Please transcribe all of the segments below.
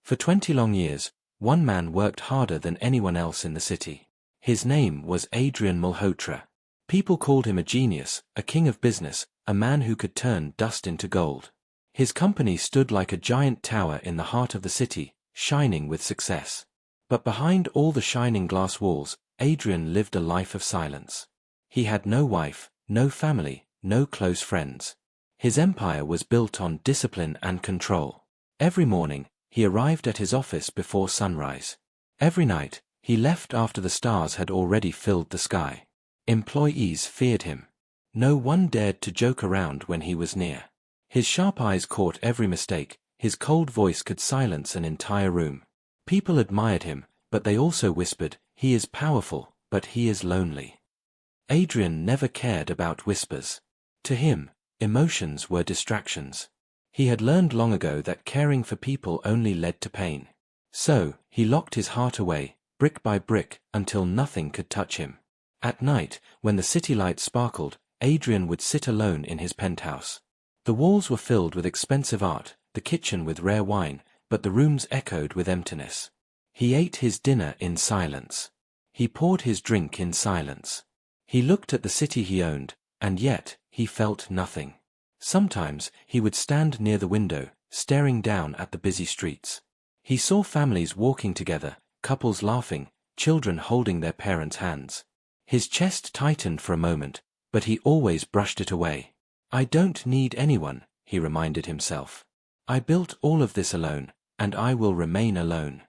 For 20 long years, one man worked harder than anyone else in the city. His name was Adrian Malhotra. People called him a genius, a king of business, a man who could turn dust into gold. His company stood like a giant tower in the heart of the city, shining with success. But behind all the shining glass walls, Adrian lived a life of silence. He had no wife, no family, no close friends. His empire was built on discipline and control. Every morning, he arrived at his office before sunrise. Every night, he left after the stars had already filled the sky. Employees feared him. No one dared to joke around when he was near. His sharp eyes caught every mistake, his cold voice could silence an entire room. People admired him, but they also whispered, "He is powerful, but he is lonely." Adrian never cared about whispers. To him, emotions were distractions. He had learned long ago that caring for people only led to pain. So, he locked his heart away, brick by brick, until nothing could touch him. At night, when the city lights sparkled, Adrian would sit alone in his penthouse. The walls were filled with expensive art, the kitchen with rare wine, but the rooms echoed with emptiness. He ate his dinner in silence. He poured his drink in silence. He looked at the city he owned, and yet, he felt nothing. Sometimes, he would stand near the window, staring down at the busy streets. He saw families walking together, couples laughing, children holding their parents' hands. His chest tightened for a moment, but he always brushed it away. "I don't need anyone," he reminded himself. "I built all of this alone, and I will remain alone."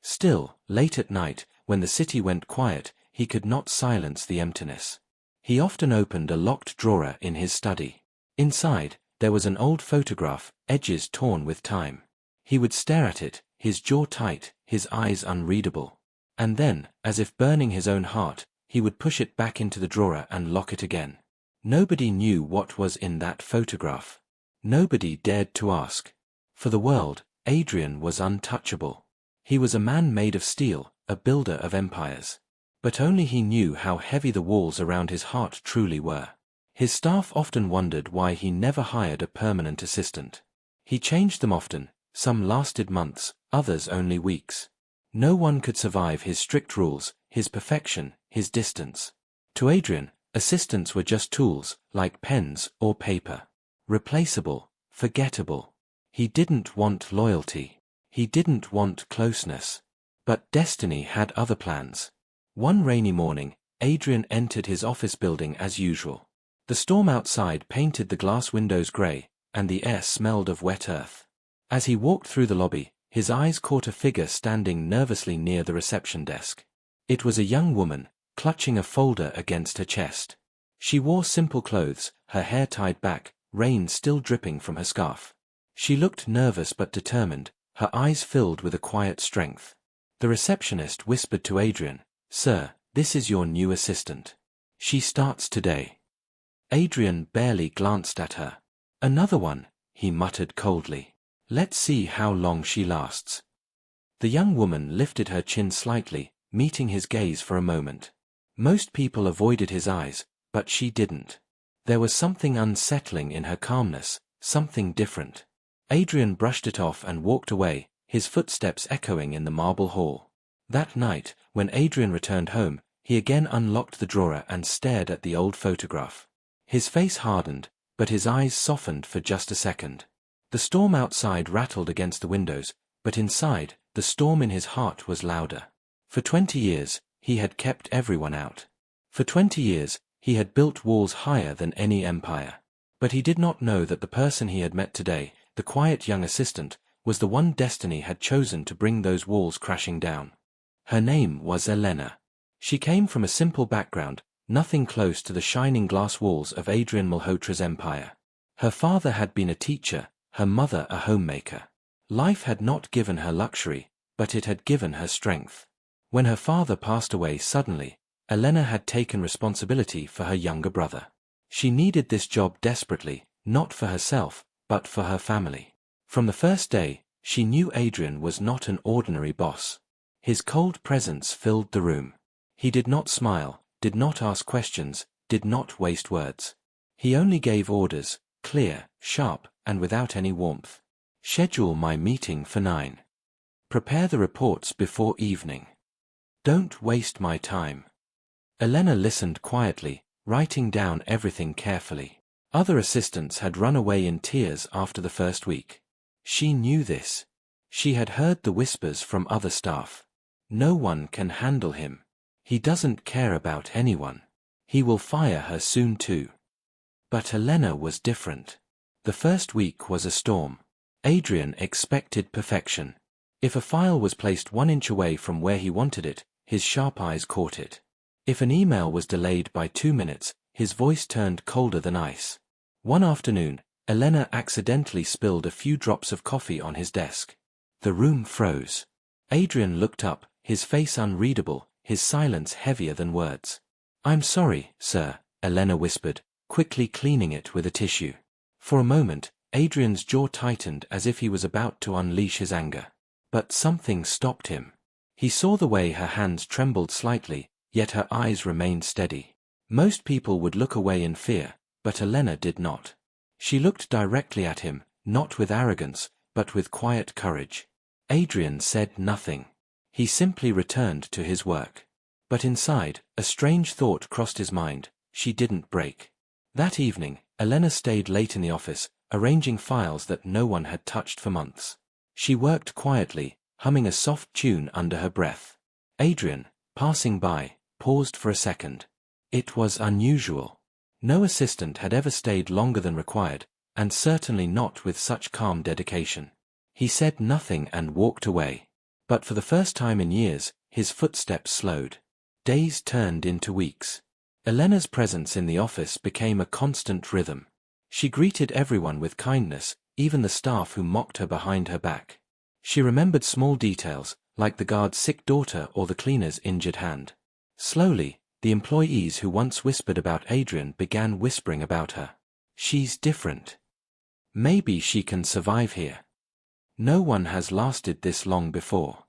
Still, late at night, when the city went quiet, he could not silence the emptiness. He often opened a locked drawer in his study. Inside, there was an old photograph, edges torn with time. He would stare at it, his jaw tight, his eyes unreadable. And then, as if burning his own heart, he would push it back into the drawer and lock it again. Nobody knew what was in that photograph. Nobody dared to ask. For the world, Adrian was untouchable. He was a man made of steel, a builder of empires. But only he knew how heavy the walls around his heart truly were. His staff often wondered why he never hired a permanent assistant. He changed them often, some lasted months, others only weeks. No one could survive his strict rules, his perfection, his distance. To Adrian, assistants were just tools, like pens or paper. Replaceable, forgettable. He didn't want loyalty. He didn't want closeness. But destiny had other plans. One rainy morning, Adrian entered his office building as usual. The storm outside painted the glass windows grey, and the air smelled of wet earth. As he walked through the lobby, his eyes caught a figure standing nervously near the reception desk. It was a young woman, clutching a folder against her chest. She wore simple clothes, her hair tied back, rain still dripping from her scarf. She looked nervous but determined, her eyes filled with a quiet strength. The receptionist whispered to Adrian, "Sir, this is your new assistant. She starts today." Adrian barely glanced at her. "Another one," he muttered coldly. "Let's see how long she lasts." The young woman lifted her chin slightly, meeting his gaze for a moment. Most people avoided his eyes, but she didn't. There was something unsettling in her calmness, something different. Adrian brushed it off and walked away, his footsteps echoing in the marble hall. That night, when Adrian returned home, he again unlocked the drawer and stared at the old photograph. His face hardened, but his eyes softened for just a second. The storm outside rattled against the windows, but inside, the storm in his heart was louder. For 20 years, he had kept everyone out. For 20 years, he had built walls higher than any empire. But he did not know that the person he had met today, the quiet young assistant, was the one destiny had chosen to bring those walls crashing down. Her name was Elena. She came from a simple background, nothing close to the shining glass walls of Adrian Malhotra's empire. Her father had been a teacher, her mother a homemaker. Life had not given her luxury, but it had given her strength. When her father passed away suddenly, Elena had taken responsibility for her younger brother. She needed this job desperately, not for herself, but for her family. From the first day, she knew Adrian was not an ordinary boss. His cold presence filled the room. He did not smile, did not ask questions, did not waste words. He only gave orders, clear, sharp, and without any warmth. "Schedule my meeting for 9. Prepare the reports before evening. Don't waste my time. Elena listened quietly, writing down everything carefully. Other assistants had run away in tears after the first week. She knew this. She had heard the whispers from other staff. No one can handle him. He doesn't care about anyone. He will fire her soon too. But Elena was different. The first week was a storm. Adrian expected perfection. If a file was placed 1 inch away from where he wanted it, his sharp eyes caught it. If an email was delayed by 2 minutes, his voice turned colder than ice. One afternoon, Elena accidentally spilled a few drops of coffee on his desk. The room froze. Adrian looked up, his face unreadable, his silence heavier than words. "I'm sorry, sir," Elena whispered, quickly cleaning it with a tissue. For a moment, Adrian's jaw tightened as if he was about to unleash his anger. But something stopped him. He saw the way her hands trembled slightly, yet her eyes remained steady. Most people would look away in fear, but Elena did not. She looked directly at him, not with arrogance, but with quiet courage. Adrian said nothing. He simply returned to his work. But inside, a strange thought crossed his mind: she didn't break. That evening, Elena stayed late in the office, arranging files that no one had touched for months. She worked quietly, humming a soft tune under her breath. Adrian, passing by, paused for a second. It was unusual. No assistant had ever stayed longer than required, and certainly not with such calm dedication. He said nothing and walked away. But for the first time in years, his footsteps slowed. Days turned into weeks. Elena's presence in the office became a constant rhythm. She greeted everyone with kindness, even the staff who mocked her behind her back. She remembered small details, like the guard's sick daughter or the cleaner's injured hand. Slowly, the employees who once whispered about Adrian began whispering about her. "She's different. Maybe she can survive here. No one has lasted this long before."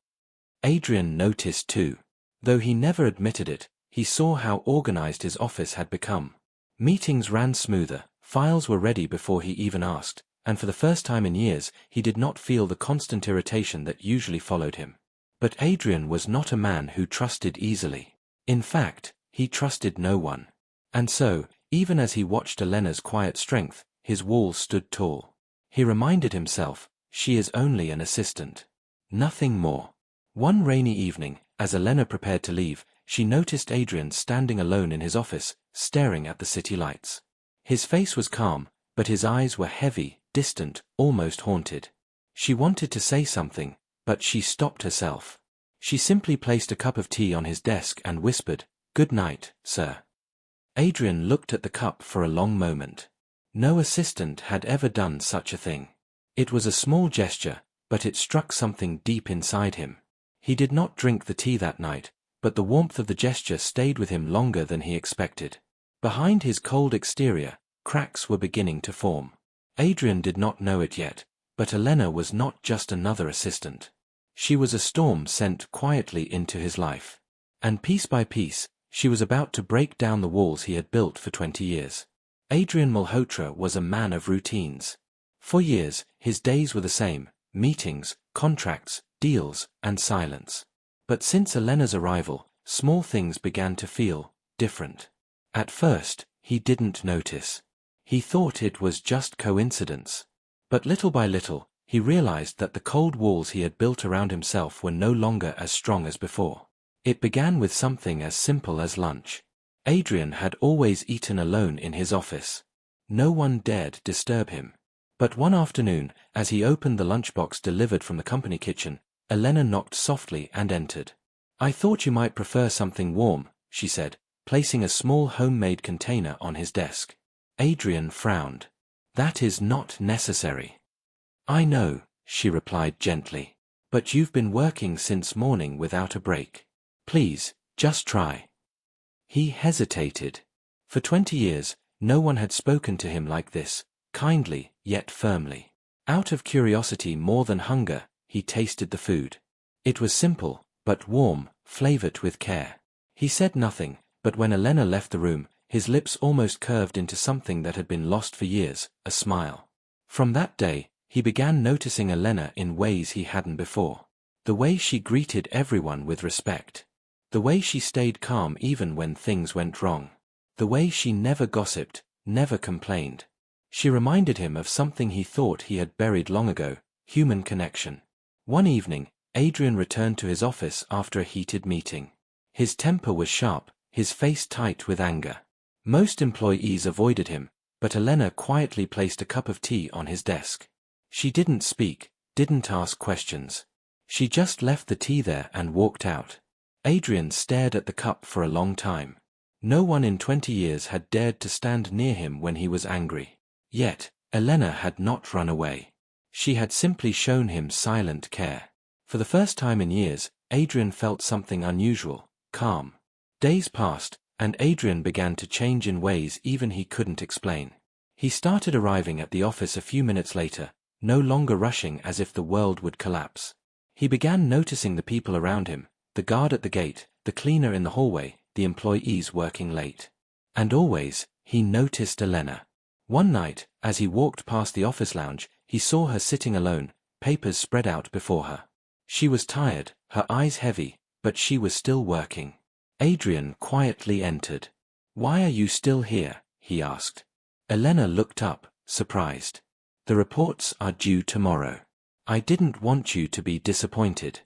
Adrian noticed too. Though he never admitted it, he saw how organized his office had become. Meetings ran smoother, files were ready before he even asked, and for the first time in years he did not feel the constant irritation that usually followed him. But Adrian was not a man who trusted easily. In fact, he trusted no one. And so, even as he watched Elena's quiet strength, his walls stood tall. He reminded himself, she is only an assistant. Nothing more. One rainy evening, as Elena prepared to leave, she noticed Adrian standing alone in his office, staring at the city lights. His face was calm, but his eyes were heavy, distant, almost haunted. She wanted to say something, but she stopped herself. She simply placed a cup of tea on his desk and whispered, "Good night, sir." Adrian looked at the cup for a long moment. No assistant had ever done such a thing. It was a small gesture, but it struck something deep inside him. He did not drink the tea that night, but the warmth of the gesture stayed with him longer than he expected. Behind his cold exterior, cracks were beginning to form. Adrian did not know it yet, but Elena was not just another assistant. She was a storm sent quietly into his life. And piece by piece, she was about to break down the walls he had built for 20 years. Adrian Malhotra was a man of routines. For years, his days were the same: meetings, contracts, deals, and silence. But since Elena's arrival, small things began to feel different. At first, he didn't notice. He thought it was just coincidence. But little by little, he realized that the cold walls he had built around himself were no longer as strong as before. It began with something as simple as lunch. Adrian had always eaten alone in his office. No one dared disturb him. But one afternoon, as he opened the lunchbox delivered from the company kitchen, Elena knocked softly and entered. "I thought you might prefer something warm," she said, placing a small homemade container on his desk. Adrian frowned. "That is not necessary." "I know," she replied gently. "But you've been working since morning without a break. Please, just try." He hesitated. For 20 years, no one had spoken to him like this, kindly, yet firmly. Out of curiosity more than hunger, he tasted the food. It was simple, but warm, flavored with care. He said nothing, but when Elena left the room, his lips almost curved into something that had been lost for years, a smile. From that day, he began noticing Elena in ways he hadn't before. The way she greeted everyone with respect. The way she stayed calm even when things went wrong. The way she never gossiped, never complained. She reminded him of something he thought he had buried long ago: human connection. One evening, Adrian returned to his office after a heated meeting. His temper was sharp, his face tight with anger. Most employees avoided him, but Elena quietly placed a cup of tea on his desk. She didn't speak, didn't ask questions. She just left the tea there and walked out. Adrian stared at the cup for a long time. No one in 20 years had dared to stand near him when he was angry. Yet, Elena had not run away. She had simply shown him silent care. For the first time in years, Adrian felt something unusual: calm. Days passed, and Adrian began to change in ways even he couldn't explain. He started arriving at the office a few minutes later, no longer rushing as if the world would collapse. He began noticing the people around him: the guard at the gate, the cleaner in the hallway, the employees working late. And always, he noticed Elena. One night, as he walked past the office lounge, he saw her sitting alone, papers spread out before her. She was tired, her eyes heavy, but she was still working. Adrian quietly entered. "Why are you still here?" he asked. Elena looked up, surprised. "The reports are due tomorrow. I didn't want you to be disappointed.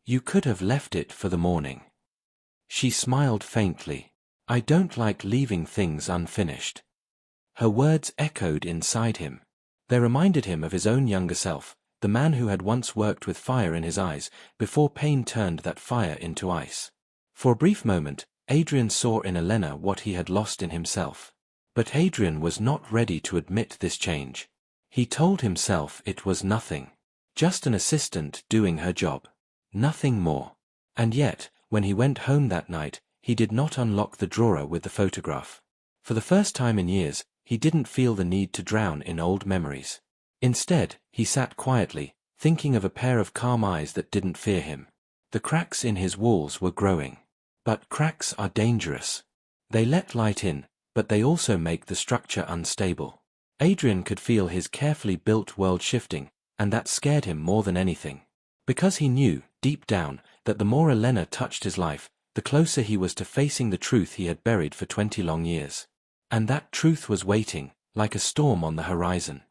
You could have left it for the morning." She smiled faintly. "I don't like leaving things unfinished." Her words echoed inside him. They reminded him of his own younger self, the man who had once worked with fire in his eyes, before pain turned that fire into ice. For a brief moment, Adrian saw in Elena what he had lost in himself. But Adrian was not ready to admit this change. He told himself it was nothing. Just an assistant doing her job. Nothing more. And yet, when he went home that night, he did not unlock the drawer with the photograph. For the first time in years, he didn't feel the need to drown in old memories. Instead, he sat quietly, thinking of a pair of calm eyes that didn't fear him. The cracks in his walls were growing. But cracks are dangerous. They let light in, but they also make the structure unstable. Adrian could feel his carefully built world shifting, and that scared him more than anything. Because he knew, deep down, that the more Elena touched his life, the closer he was to facing the truth he had buried for 20 long years. And that truth was waiting, like a storm on the horizon.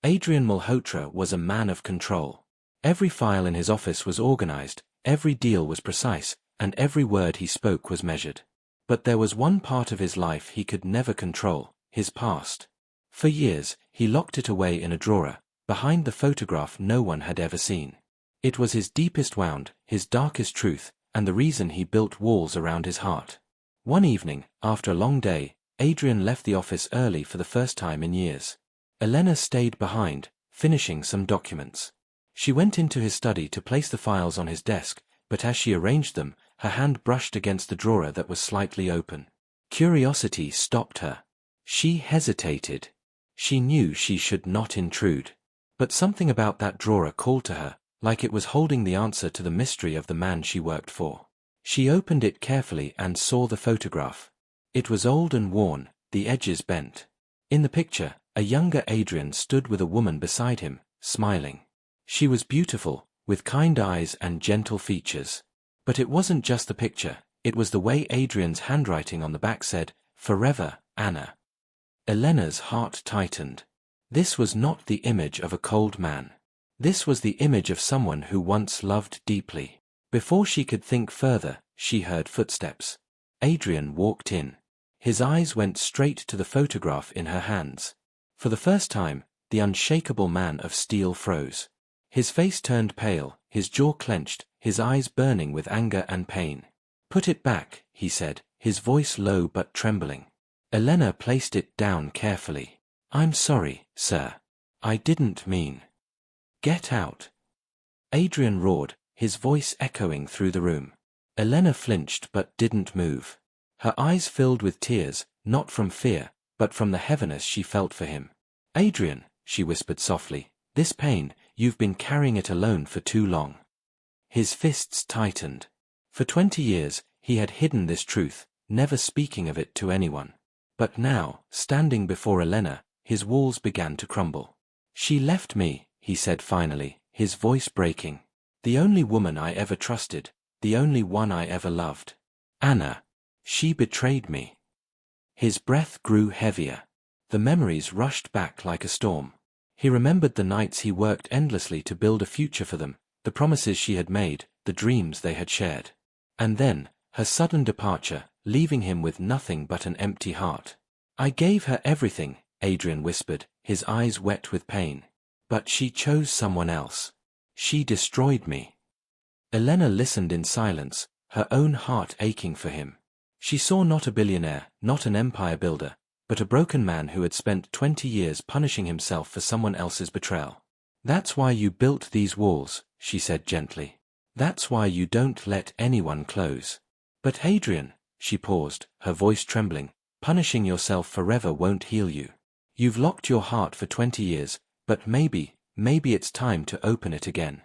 Adrian Malhotra was a man of control. Every file in his office was organized, every deal was precise, and every word he spoke was measured. But there was one part of his life he could never control: his past. For years, he locked it away in a drawer, behind the photograph no one had ever seen. It was his deepest wound, his darkest truth, and the reason he built walls around his heart. One evening, after a long day, Adrian left the office early for the first time in years. Elena stayed behind, finishing some documents. She went into his study to place the files on his desk, but as she arranged them, her hand brushed against the drawer that was slightly open. Curiosity stopped her. She hesitated. She knew she should not intrude. But something about that drawer called to her, like it was holding the answer to the mystery of the man she worked for. She opened it carefully and saw the photograph. It was old and worn, the edges bent. In the picture, a younger Adrian stood with a woman beside him, smiling. She was beautiful, with kind eyes and gentle features. But it wasn't just the picture, it was the way Adrian's handwriting on the back said, "Forever, Anna." Elena's heart tightened. This was not the image of a cold man. This was the image of someone who once loved deeply. Before she could think further, she heard footsteps. Adrian walked in. His eyes went straight to the photograph in her hands. For the first time, the unshakable man of steel froze. His face turned pale, his jaw clenched, his eyes burning with anger and pain. "Put it back," he said, his voice low but trembling. Elena placed it down carefully. "I'm sorry, sir. I didn't mean." "Get out." Adrian roared, his voice echoing through the room. Elena flinched but didn't move. Her eyes filled with tears, not from fear, but from the heaviness she felt for him. "Adrian," she whispered softly, "this pain, you've been carrying it alone for too long." His fists tightened. For 20 years, he had hidden this truth, never speaking of it to anyone. But now, standing before Elena, his walls began to crumble. "She left me," he said finally, his voice breaking. The only woman I ever trusted, the only one I ever loved. Anna. She betrayed me. His breath grew heavier. The memories rushed back like a storm. He remembered the nights he worked endlessly to build a future for them, the promises she had made, the dreams they had shared. And then, her sudden departure, leaving him with nothing but an empty heart. I gave her everything, Adrian whispered, his eyes wet with pain. But she chose someone else. She destroyed me. Elena listened in silence, her own heart aching for him. She saw not a billionaire, not an empire builder, but a broken man who had spent 20 years punishing himself for someone else's betrayal. That's why you built these walls, she said gently. That's why you don't let anyone close. But Adrian, she paused, her voice trembling, punishing yourself forever won't heal you. You've locked your heart for 20 years, but maybe it's time to open it again.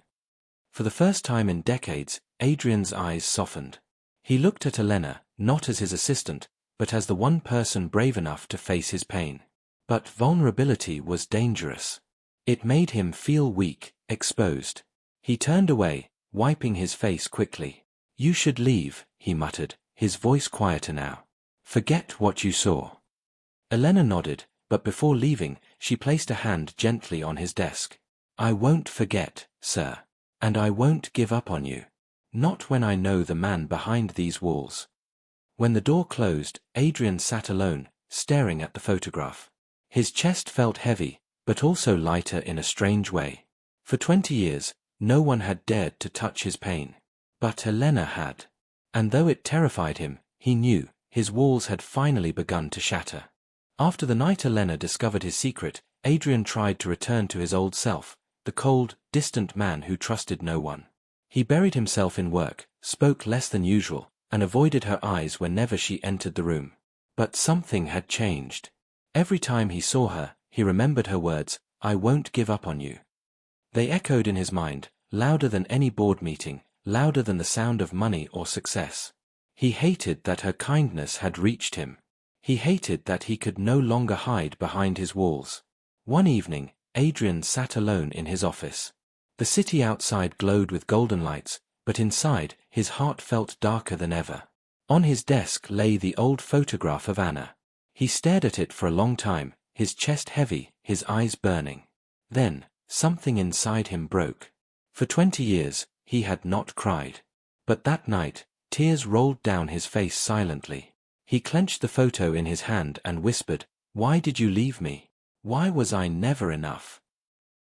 For the first time in decades, Adrian's eyes softened. He looked at Elena, not as his assistant, but as the one person brave enough to face his pain. But vulnerability was dangerous. It made him feel weak, exposed. He turned away, wiping his face quickly. You should leave, he muttered, his voice quieter now. Forget what you saw. Elena nodded, but before leaving, she placed a hand gently on his desk. I won't forget, sir. And I won't give up on you. Not when I know the man behind these walls. When the door closed, Adrian sat alone, staring at the photograph. His chest felt heavy, but also lighter in a strange way. For 20 years, no one had dared to touch his pain. But Elena had. And though it terrified him, he knew, his walls had finally begun to shatter. After the night Elena discovered his secret, Adrian tried to return to his old self, the cold, distant man who trusted no one. He buried himself in work, spoke less than usual, and avoided her eyes whenever she entered the room. But something had changed. Every time he saw her, he remembered her words, I won't give up on you. They echoed in his mind, louder than any board meeting, louder than the sound of money or success. He hated that her kindness had reached him. He hated that he could no longer hide behind his walls. One evening, Adrian sat alone in his office. The city outside glowed with golden lights, but inside, his heart felt darker than ever. On his desk lay the old photograph of Anna. He stared at it for a long time, his chest heavy, his eyes burning. Then, something inside him broke. For 20 years, he had not cried. But that night, tears rolled down his face silently. He clenched the photo in his hand and whispered, Why did you leave me? Why was I never enough?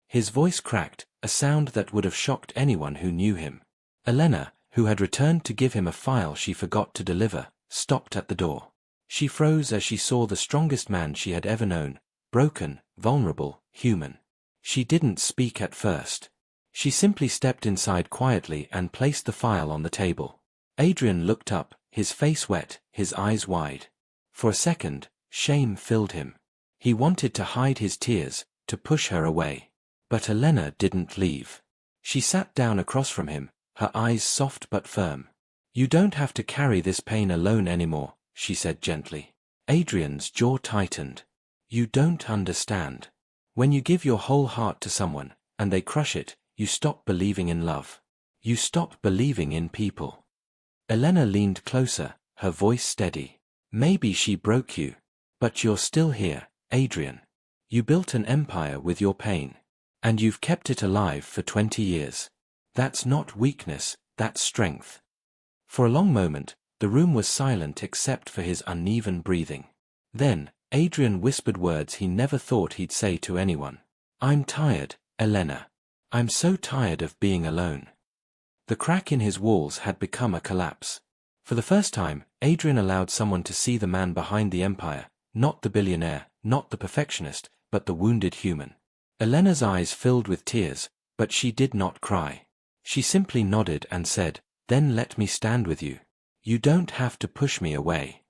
His voice cracked, a sound that would have shocked anyone who knew him. Elena, who had returned to give him a file she forgot to deliver, stopped at the door. She froze as she saw the strongest man she had ever known, broken, vulnerable, human. She didn't speak at first. She simply stepped inside quietly and placed the file on the table. Adrian looked up, his face wet, his eyes wide. For a second, shame filled him. He wanted to hide his tears, to push her away. But Elena didn't leave. She sat down across from him, her eyes soft but firm. You don't have to carry this pain alone anymore, she said gently. Adrian's jaw tightened. You don't understand. When you give your whole heart to someone, and they crush it, you stop believing in love. You stop believing in people. Elena leaned closer, her voice steady. Maybe she broke you. But you're still here, Adrian. You built an empire with your pain. And you've kept it alive for 20 years. That's not weakness, that's strength. For a long moment, the room was silent except for his uneven breathing. Then, Adrian whispered words he never thought he'd say to anyone. I'm tired, Elena. I'm so tired of being alone. The crack in his walls had become a collapse. For the first time, Adrian allowed someone to see the man behind the empire, not the billionaire, not the perfectionist, but the wounded human. Elena's eyes filled with tears, but she did not cry. She simply nodded and said, Then let me stand with you. You don't have to push me away.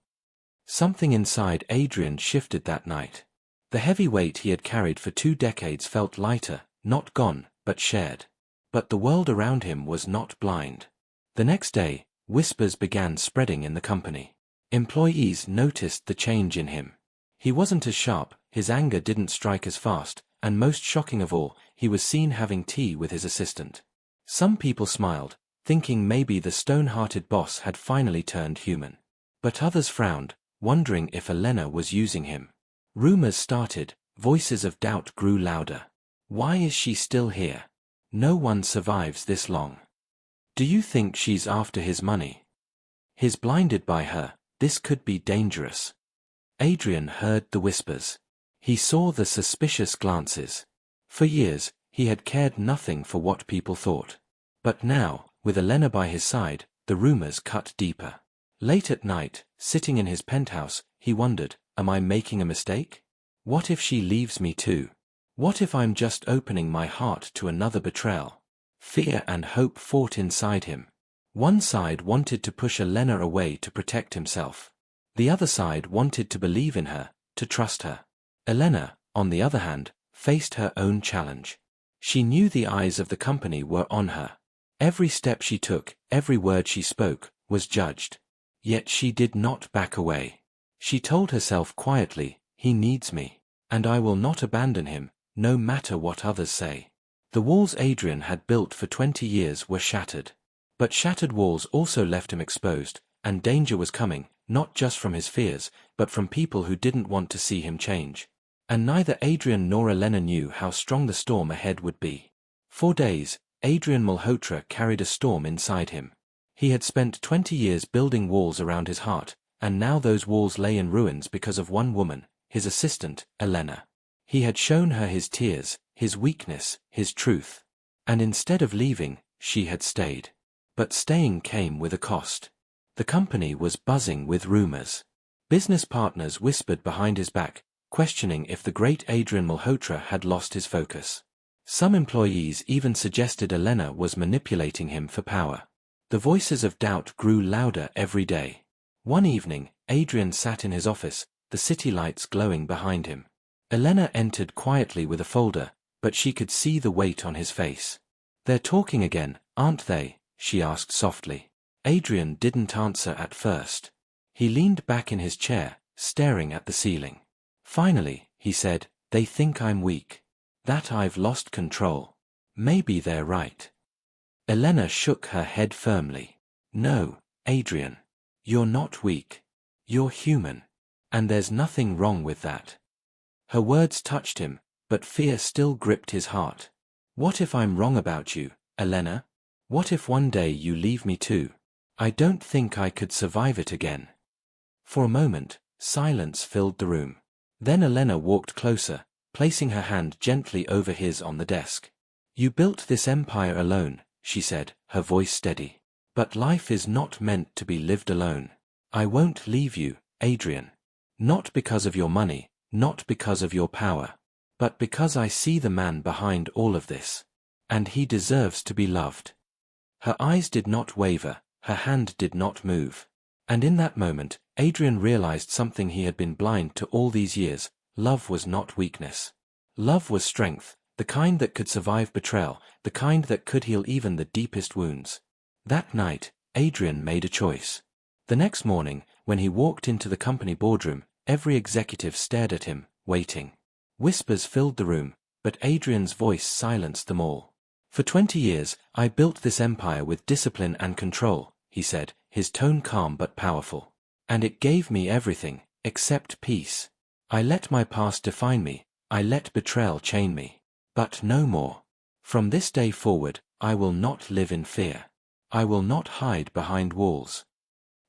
Something inside Adrian shifted that night. The heavy weight he had carried for 2 decades felt lighter, not gone, but shared. But the world around him was not blind. The next day, whispers began spreading in the company. Employees noticed the change in him. He wasn't as sharp, his anger didn't strike as fast, and most shocking of all, he was seen having tea with his assistant. Some people smiled, thinking maybe the stone-hearted boss had finally turned human. But others frowned, wondering if Elena was using him. Rumors started, voices of doubt grew louder. Why is she still here? No one survives this long. Do you think she's after his money? He's blinded by her, this could be dangerous. Adrian heard the whispers. He saw the suspicious glances. For years, he had cared nothing for what people thought. But now, with Elena by his side, the rumors cut deeper. Late at night, sitting in his penthouse, he wondered, am I making a mistake? What if she leaves me too? What if I'm just opening my heart to another betrayal? Fear and hope fought inside him. One side wanted to push Elena away to protect himself. The other side wanted to believe in her, to trust her. Elena, on the other hand, faced her own challenge. She knew the eyes of the company were on her. Every step she took, every word she spoke, was judged. Yet she did not back away. She told herself quietly, he needs me, and I will not abandon him, no matter what others say. The walls Adrian had built for 20 years were shattered. But shattered walls also left him exposed, and danger was coming, not just from his fears, but from people who didn't want to see him change. And neither Adrian nor Elena knew how strong the storm ahead would be. For days, Adrian Malhotra carried a storm inside him. He had spent 20 years building walls around his heart, and now those walls lay in ruins because of one woman, his assistant, Elena. He had shown her his tears, his weakness, his truth. And instead of leaving, she had stayed. But staying came with a cost. The company was buzzing with rumors. Business partners whispered behind his back, questioning if the great Adrian Malhotra had lost his focus. Some employees even suggested Elena was manipulating him for power. The voices of doubt grew louder every day. One evening, Adrian sat in his office, the city lights glowing behind him. Elena entered quietly with a folder, but she could see the weight on his face. "They're talking again, aren't they?" she asked softly. Adrian didn't answer at first. He leaned back in his chair, staring at the ceiling. Finally, he said, "They think I'm weak. That I've lost control. Maybe they're right." Elena shook her head firmly. "No, Adrian. You're not weak. You're human. And there's nothing wrong with that." Her words touched him, but fear still gripped his heart. "What if I'm wrong about you, Elena? What if one day you leave me too? I don't think I could survive it again." For a moment, silence filled the room. Then Elena walked closer, placing her hand gently over his on the desk. "You built this empire alone," she said, her voice steady. "But life is not meant to be lived alone. I won't leave you, Adrian. Not because of your money, not because of your power, but because I see the man behind all of this. And he deserves to be loved." Her eyes did not waver, her hand did not move. And in that moment, Adrian realized something he had been blind to all these years. Love was not weakness. Love was strength, the kind that could survive betrayal, the kind that could heal even the deepest wounds. That night, Adrian made a choice. The next morning, when he walked into the company boardroom, every executive stared at him, waiting. Whispers filled the room, but Adrian's voice silenced them all. "For 20 years, I built this empire with discipline and control," he said, his tone calm but powerful. "And it gave me everything, except peace. I let my past define me, I let betrayal chain me. But no more. From this day forward, I will not live in fear. I will not hide behind walls."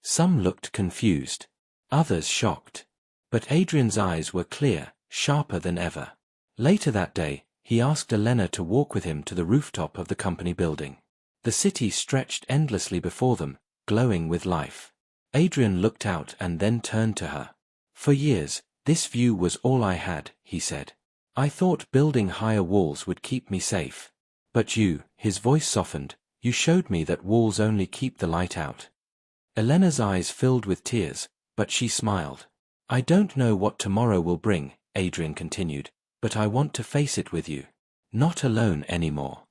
Some looked confused. Others shocked. But Adrian's eyes were clear, sharper than ever. Later that day, he asked Elena to walk with him to the rooftop of the company building. The city stretched endlessly before them, glowing with life. Adrian looked out and then turned to her. "For years, this view was all I had," he said. "I thought building higher walls would keep me safe. But you," his voice softened, "you showed me that walls only keep the light out." Elena's eyes filled with tears, but she smiled. "I don't know what tomorrow will bring," Adrian continued, "but I want to face it with you. Not alone anymore."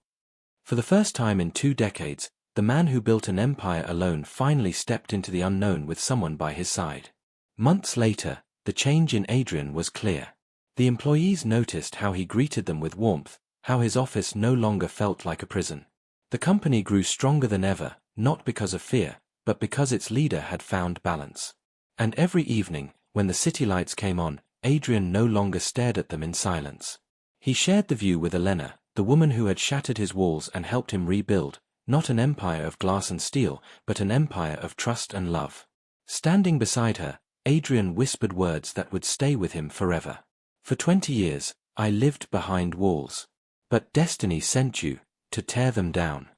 For the first time in 2 decades, the man who built an empire alone finally stepped into the unknown with someone by his side. Months later, the change in Adrian was clear. The employees noticed how he greeted them with warmth, how his office no longer felt like a prison. The company grew stronger than ever, not because of fear, but because its leader had found balance. And every evening, when the city lights came on, Adrian no longer stared at them in silence. He shared the view with Elena, the woman who had shattered his walls and helped him rebuild, not an empire of glass and steel, but an empire of trust and love. Standing beside her, Adrian whispered words that would stay with him forever. For 20 years, I lived behind walls. But destiny sent you to tear them down.